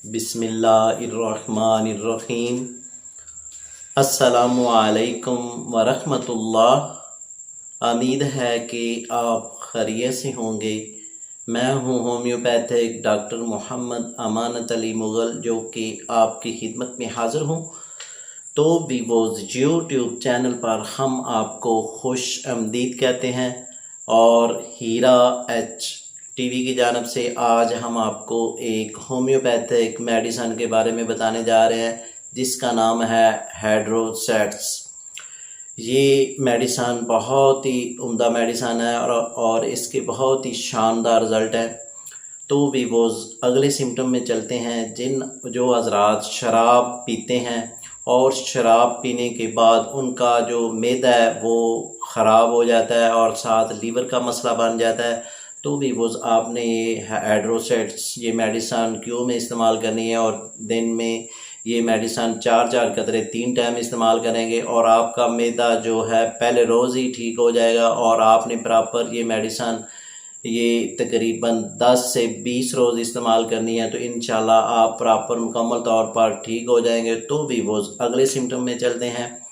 बिस्मिल्लाहिर्रहमानिर्रहीम। अस्सलामु अलैकुम वरहमतुल्लाह। उम्मीद है कि आप खैरियत से होंगे। मैं हूँ होम्योपैथिक डॉक्टर मोहम्मद अमानत अली मुग़ल, जो कि आपकी खिदमत में हाज़िर हूँ। तो वीवोज़ यूट्यूब चैनल पर हम आपको खुश आमदीद कहते हैं और हीरा एच टीवी की जानब से आज हम आपको एक होम्योपैथिक मेडिसन के बारे में बताने जा रहे हैं, जिसका नाम है हाइड्रोसेट्स। ये मेडिसन बहुत ही उम्दा मेडिसन है और इसके बहुत ही शानदार रिज़ल्ट है। तो वीवोज़ अगले सिम्टम में चलते हैं। जो हज़रात शराब पीते हैं और शराब पीने के बाद उनका जो मैदा है वो ख़राब हो जाता है और साथ लीवर का मसला बन जाता है, तो वीवोज़ आपने ये हाइड्रोसेट्स ये मेडिसन क्यों में इस्तेमाल करनी है और दिन में ये मेडिसन 4 कतरे 3 टाइम इस्तेमाल करेंगे और आपका मैदा जो है पहले रोज़ ही ठीक हो जाएगा। और आपने प्रॉपर ये मेडिसन ये तकरीबन 10 से 20 रोज़ इस्तेमाल करनी है, तो इंशाल्लाह आप प्रॉपर मुकम्मल तौर पर ठीक हो जाएंगे। तो वीवोज़ अगले सिम्टम में चलते हैं।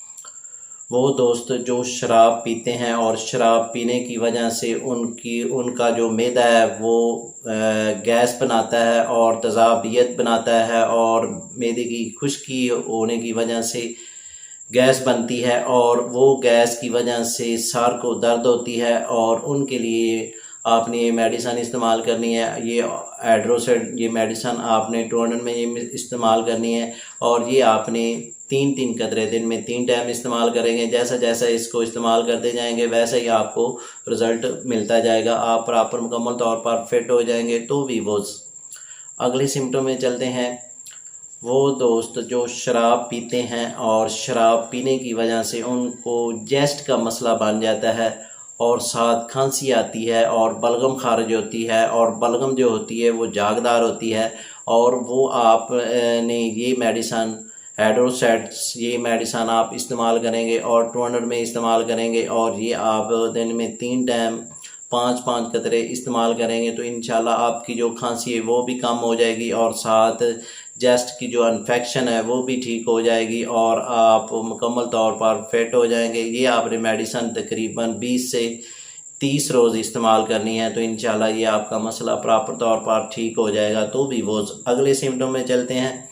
वो दोस्त जो शराब पीते हैं और शराब पीने की वजह से उनका जो मैदा है वो गैस बनाता है और तेज़ाबियत बनाता है और मैदे की खुश्की होने की वजह से गैस बनती है और वो गैस की वजह से सर को दर्द होती है और उनके लिए आपने ये मेडिसन इस्तेमाल करनी है। ये हाइड्रोसेट ये मेडिसन आपने 2 में ये इस्तेमाल करनी है और ये आपने 3 कतरे दिन में 3 टाइम इस्तेमाल करेंगे। जैसा जैसा इसको इस्तेमाल करते जाएंगे वैसे ही आपको रिज़ल्ट मिलता जाएगा, आप प्रॉपर मुकम्मल तौर पर फिट हो जाएंगे। तो वीवोज़ अगले सिम्टम में चलते हैं। वो दोस्त जो शराब पीते हैं और शराब पीने की वजह से उनको जेस्ट का मसला बन जाता है और साथ खांसी आती है और बलगम खारिज होती है और बलगम जो होती है वो जागदार होती है, और वो आप ने ये मेडिसन हाइड्रोसेट्स ये मेडिसन आप इस्तेमाल करेंगे और 200 में इस्तेमाल करेंगे और ये आप दिन में 3 टाइम 5 कतरे इस्तेमाल करेंगे, तो इंशाल्लाह आपकी जो खांसी है वो भी कम हो जाएगी और साथ जेस्ट की जो इन्फेक्शन है वो भी ठीक हो जाएगी और आप मुकम्मल तौर पर फिट हो जाएंगे। ये आपने मेडिसन तकरीबन 20 से 30 रोज़ इस्तेमाल करनी है, तो इंशाल्लाह ये आपका मसला प्रॉपर तौर पर ठीक हो जाएगा। तो वीवोज़ अगले सिम्टम में चलते हैं।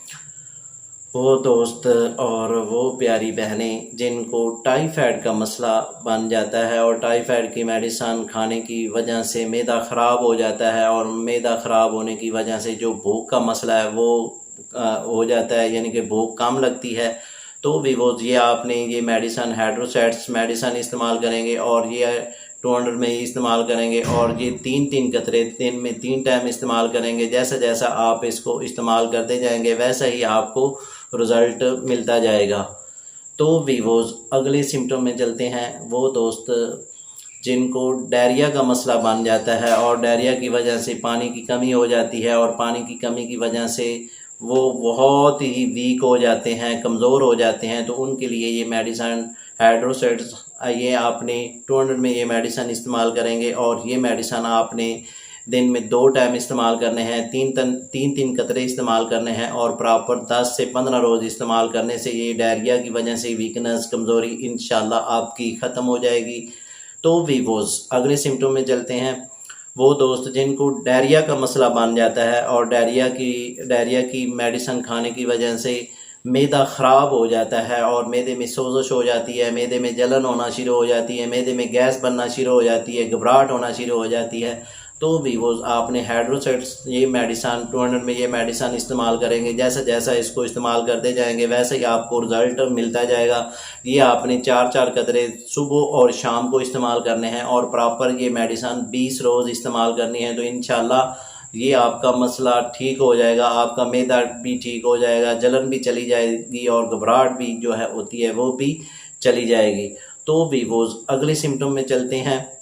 वो दोस्त और वो प्यारी बहनें जिनको टाइफाइड का मसला बन जाता है और टाइफाइड की मेडिसन खाने की वजह से मैदा ख़राब हो जाता है और मैदा ख़राब होने की वजह से जो भूख का मसला है वो हो जाता है, यानी कि भूख कम लगती है, तो वीवोज़ ये आपने ये मेडिसन हाइड्रोसेट्स मेडिसन इस्तेमाल करेंगे और ये 200 में ही इस्तेमाल करेंगे और ये 3 कतरे दिन में 3 टाइम इस्तेमाल करेंगे। जैसा जैसा आप इसको इस्तेमाल करते जाएंगे वैसा ही आपको रिज़ल्ट मिलता जाएगा। तो वीवोज़ अगले सिम्टम में चलते हैं। वो दोस्त जिनको डायरिया का मसला बन जाता है और डायरिया की वजह से पानी की कमी हो जाती है और पानी की कमी की वजह से वो बहुत ही वीक हो जाते हैं, कमज़ोर हो जाते हैं, तो उनके लिए ये मेडिसन हाइड्रोसेट्स ये आपने 200 में ये मेडिसन इस्तेमाल करेंगे और ये मेडिसन आपने दिन में 2 टाइम इस्तेमाल करने हैं, 3 कतरे इस्तेमाल करने हैं और प्रॉपर 10 से 15 रोज़ इस्तेमाल करने से ये डायरिया की वजह से वीकनेस कमज़ोरी इंशाल्लाह आपकी ख़त्म हो जाएगी। तो वीवोज़ अगले सिम्टम में चलते हैं। वो दोस्त जिनको डायरिया का मसला बन जाता है और डायरिया की मेडिसन खाने की वजह से मैदा ख़राब हो जाता है और मैदे में सोजश हो जाती है, मैदे में जलन होना शुरू हो जाती है, मैदे में गैस बनना शुरू हो जाती है, घबराहट होना शुरू हो जाती है, तो वीवोज़ आपने हाइड्रोसेट्स ये मेडिसन 200 में ये मेडिसन इस्तेमाल करेंगे। जैसा जैसा इसको इस्तेमाल करते जाएंगे वैसे ही आपको रिज़ल्ट मिलता जाएगा। ये आपने 4 कतरे सुबह और शाम को इस्तेमाल करने हैं और प्रॉपर ये मेडिसन 20 रोज़ इस्तेमाल करनी है, तो इंशाल्लाह ये आपका मसला ठीक हो जाएगा, आपका मैदा भी ठीक हो जाएगा, जलन भी चली जाएगी और घबराहट भी जो है होती है वो भी चली जाएगी। तो वीवोज़ अगले सिम्टम में चलते हैं।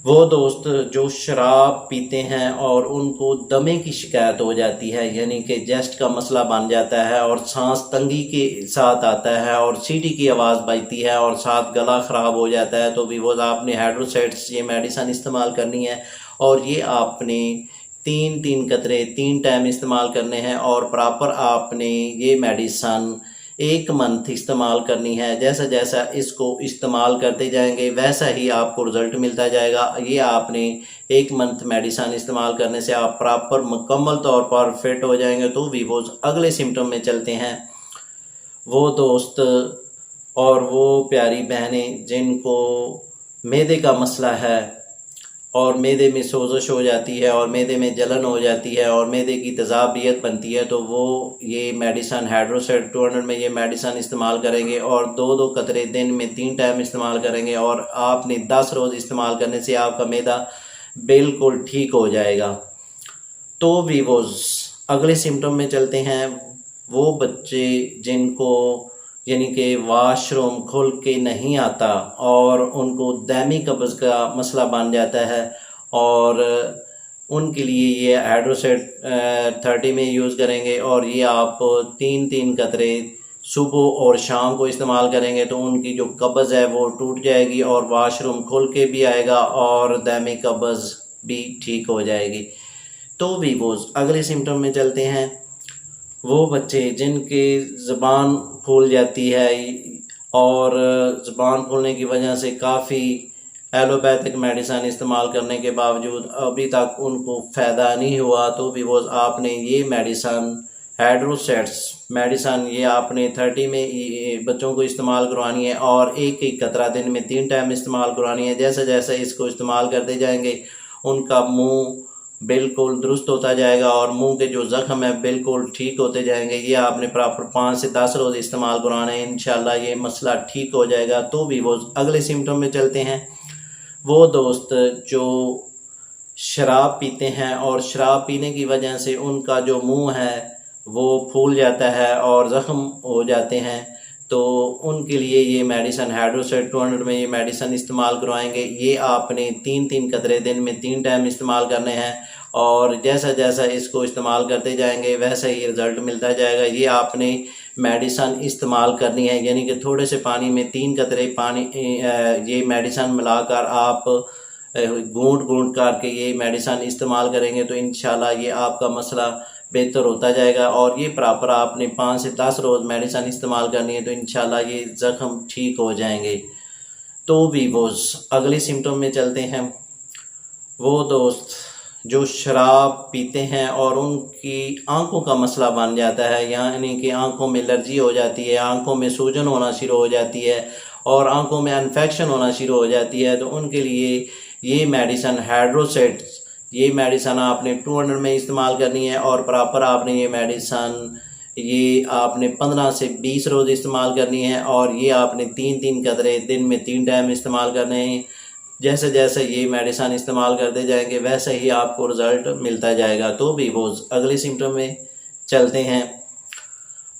वो दोस्त जो शराब पीते हैं और उनको दमे की शिकायत हो जाती है, यानी कि जेस्ट का मसला बन जाता है और सांस तंगी के साथ आता है और सीटी की आवाज़ बजती है और साथ गला ख़राब हो जाता है, तो वीवोज़ आपने हाइड्रोसेट्स ये मेडिसन इस्तेमाल करनी है और ये आपने तीन तीन कतरे 3 टाइम इस्तेमाल करने हैं और प्रॉपर आपने ये मेडिसन 1 मंथ इस्तेमाल करनी है। जैसा जैसा इसको इस्तेमाल करते जाएंगे वैसा ही आपको रिज़ल्ट मिलता जाएगा। ये आपने 1 मंथ मेडिसन इस्तेमाल करने से आप प्रॉपर मुकम्मल तौर पर फिट हो जाएंगे। तो वीवोज़ अगले सिम्टम में चलते हैं। वो दोस्त और वो प्यारी बहनें जिनको मैदे का मसला है और मैदे में सोजश हो जाती है और मैदे में जलन हो जाती है और मैदे की तेज़ाबियत बनती है, तो वो ये मेडिसन हाइड्रोसेट 200 में ये मेडिसन इस्तेमाल करेंगे और 2-2 कतरे दिन में 3 टाइम इस्तेमाल करेंगे और आपने 10 रोज़ इस्तेमाल करने से आपका मैदा बिल्कुल ठीक हो जाएगा। तो वीवोज़ अगले सिम्टम में चलते हैं। वो बच्चे जिनको यानी कि वाशरूम खुल के नहीं आता और उनको दायमी कब्ज़ का मसला बन जाता है और उनके लिए ये हाइड्रोसेट 30 में यूज़ करेंगे और ये आप 3-3 कतरे सुबह और शाम को इस्तेमाल करेंगे तो उनकी जो कब्ज़ है वो टूट जाएगी और वाशरूम खुल के भी आएगा और दायमी कब्ज़ भी ठीक हो जाएगी। तो वीवोज़ अगले सिम्टम में चलते हैं। वो बच्चे जिनके ज़बान फूल जाती है और ज़बान फूलने की वजह से काफ़ी एलोपैथिक मेडिसिन इस्तेमाल करने के बावजूद अभी तक उनको फ़ायदा नहीं हुआ, तो भी वो आपने ये मेडिसिन हाइड्रोसेट्स मेडिसिन ये आपने 30 में बच्चों को इस्तेमाल करवानी है और एक एक कतरा दिन में 3 टाइम इस्तेमाल करवानी है। जैसे जैसे इसको इस्तेमाल करते जाएंगे उनका मुंह बिल्कुल दुरुस्त होता जाएगा और मुंह के जो ज़ख्म है बिल्कुल ठीक होते जाएंगे। ये आपने प्रॉपर 5 से 10 रोज़ इस्तेमाल कराना है, इंशाल्लाह ये मसला ठीक हो जाएगा। तो भी वो अगले सिम्टम में चलते हैं। वो दोस्त जो शराब पीते हैं और शराब पीने की वजह से उनका जो मुंह है वो फूल जाता है और ज़ख्म हो जाते हैं, तो उनके लिए ये मेडिसिन हाइड्रोसेट 200 में ये मेडिसिन इस्तेमाल करवाएंगे। ये आपने 3-3 कतरे दिन में 3 टाइम इस्तेमाल करने हैं और जैसा जैसा इसको इस्तेमाल करते जाएंगे वैसा ही रिज़ल्ट मिलता जाएगा। ये आपने मेडिसिन इस्तेमाल करनी है, यानी कि थोड़े से पानी में 3 कतरे पानी ये मेडिसिन मिलाकर आप घूंट घूंट करके ये मेडिसिन इस्तेमाल करेंगे तो इंशाल्लाह ये आपका मसला बेहतर होता जाएगा। और ये प्रॉपर आपने 5 से 10 रोज़ मेडिसिन इस्तेमाल करनी है तो इंशाल्लाह ये ज़ख्म ठीक हो जाएंगे। तो वीवोज़ अगले सिम्टम में चलते हैं। वो दोस्त जो शराब पीते हैं और उनकी आंखों का मसला बन जाता है, यानी कि आंखों में एलर्जी हो जाती है, आंखों में सूजन होना शुरू हो जाती है और आंखों में इन्फेक्शन होना शुरू हो जाती है, तो उनके लिए ये मेडिसिन हाइड्रोसेट ये मेडिसिन आपने 200 में इस्तेमाल करनी है और प्रॉपर आपने ये मेडिसिन ये आपने 15 से 20 रोज़ इस्तेमाल करनी है और ये आपने 3-3 कतरे दिन में 3 टाइम इस्तेमाल करने हैं। जैसे जैसे ये मेडिसिन इस्तेमाल करते जाएंगे वैसे ही आपको रिज़ल्ट मिलता जाएगा। तो भी वो अगले सिम्टम में चलते हैं।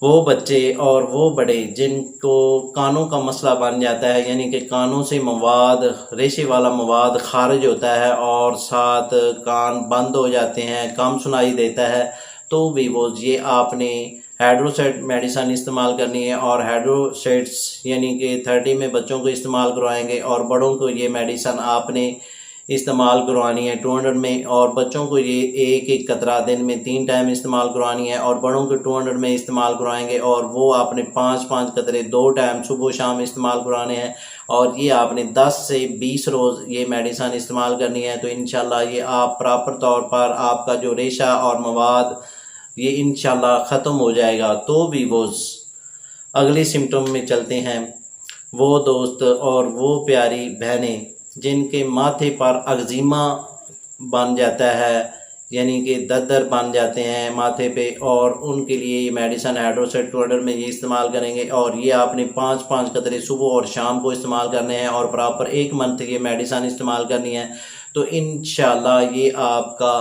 वो बच्चे और वो बड़े जिनको कानों का मसला बन जाता है, यानी कि कानों से मवाद रेशे वाला मवाद खारिज होता है और साथ कान बंद हो जाते हैं, कम सुनाई देता है, तो भी वो ये आपने हाइड्रोसेट मेडिसिन इस्तेमाल करनी है और हाइड्रोसेट्स यानी कि 30 में बच्चों को इस्तेमाल करवाएंगे और बड़ों को ये मेडिसिन आपने इस्तेमाल करवानी है 200 में और बच्चों को ये एक एक कतरा दिन में 3 टाइम इस्तेमाल करवानी है और बड़ों को 200 में इस्तेमाल करवाएंगे और वो आपने 5-5 कतरे 2 टाइम सुबह शाम इस्तेमाल करवाने हैं और ये आपने 10 से 20 रोज़ ये मेडिसिन इस्तेमाल करनी है तो इंशाल्लाह ये आप प्रॉपर तौर पर आपका जो रेशा और मवाद ये इंशाल्लाह ख़त्म हो जाएगा। तो भी वो अगले सिम्टम में चलते हैं। वो दोस्त और वो प्यारी बहनें जिनके माथे पर अग्जिमा बन जाता है, यानी कि दर्द बन जाते हैं माथे पे, और उनके लिए ये मेडिसिन हाइड्रोसेट 200 में ये इस्तेमाल करेंगे और ये आपने 5-5 कतरे सुबह और शाम को इस्तेमाल करने हैं और प्रॉपर 1 मंथ ये मेडिसिन इस्तेमाल करनी है तो इंशाल्लाह ये आपका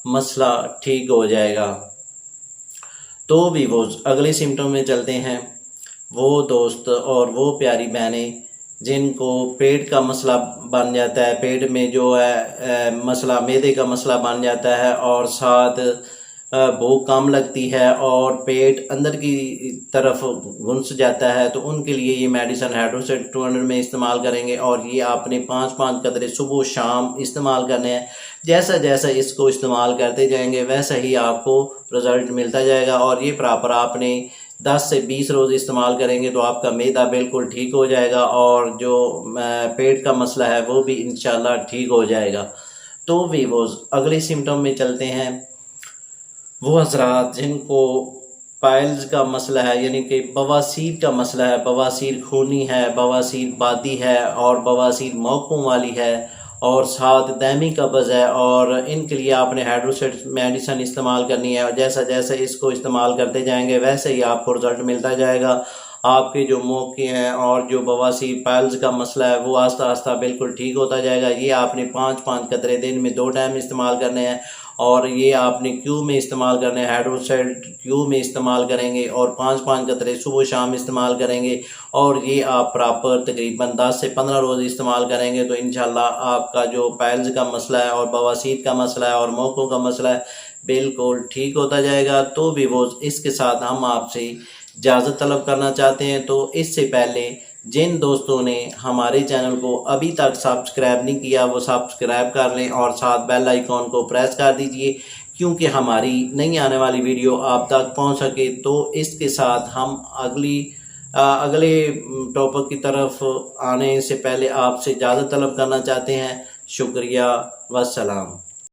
मसला ठीक हो जाएगा। तो भी वो अगले सिम्टम में चलते हैं। वो दोस्त और वो प्यारी बहनें जिनको पेट का मसला बन जाता है, पेट में जो है मसला मैदे का मसला बन जाता है और साथ भूख कम लगती है और पेट अंदर की तरफ घुस जाता है, तो उनके लिए ये मेडिसिन हाइड्रोसेट 200 में इस्तेमाल करेंगे। और ये आपने 5-5 कतरे सुबह शाम इस्तेमाल करने हैं। जैसा जैसा इसको इस्तेमाल करते जाएंगे वैसा ही आपको रिज़ल्ट मिलता जाएगा। और ये प्रॉपर आपने 10 से 20 रोज़ इस्तेमाल करेंगे तो आपका मैदा बिल्कुल ठीक हो जाएगा और जो पेट का मसला है वो भी इंशाल्लाह ठीक हो जाएगा। तो वीवोज़ अगले सिम्टम में चलते हैं। वो हजरात जिनको पाइल्स का मसला है, यानी कि बवासीर का मसला है, बवासीर खूनी है, बवासीर बादी है और बवासीर मौकों वाली है और साथ दामी कब्ज़ है, और इनके लिए आपने हाइड्रोसेट मेडिसिन इस्तेमाल करनी है। और जैसा जैसे इसको इस्तेमाल करते जाएंगे वैसे ही आपको रिज़ल्ट मिलता जाएगा। आपके जो मौके हैं और जो बवासीर पाइल्स का मसला है वो आस्ता आस्ता बिल्कुल ठीक होता जाएगा। ये आपने 5-5 कतरे दिन में 2 टाइम इस्तेमाल करने हैं और ये आपने क्यू में इस्तेमाल करने हैं, हाइड्रोसेट क्यू में इस्तेमाल करेंगे और 5-5 कतरे सुबह शाम इस्तेमाल करेंगे। और ये आप प्रॉपर तकरीबन 10 से 15 रोज़ इस्तेमाल करेंगे तो इंशाल्लाह आपका जो पाइल्स का मसला है और बवासीर का मसला है और मौकों का मसला है बिल्कुल ठीक होता जाएगा। तो भी वो इसके साथ हम आपसे इजाज़त तलब करना चाहते हैं। तो इससे पहले जिन दोस्तों ने हमारे चैनल को अभी तक सब्सक्राइब नहीं किया वो सब्सक्राइब कर लें और साथ बेल आइकॉन को प्रेस कर दीजिए, क्योंकि हमारी नई आने वाली वीडियो आप तक पहुंच सके। तो इसके साथ हम अगले टॉपिक की तरफ आने से पहले आपसे इजाज़त तलब करना चाहते हैं। शुक्रिया, वस्सलाम।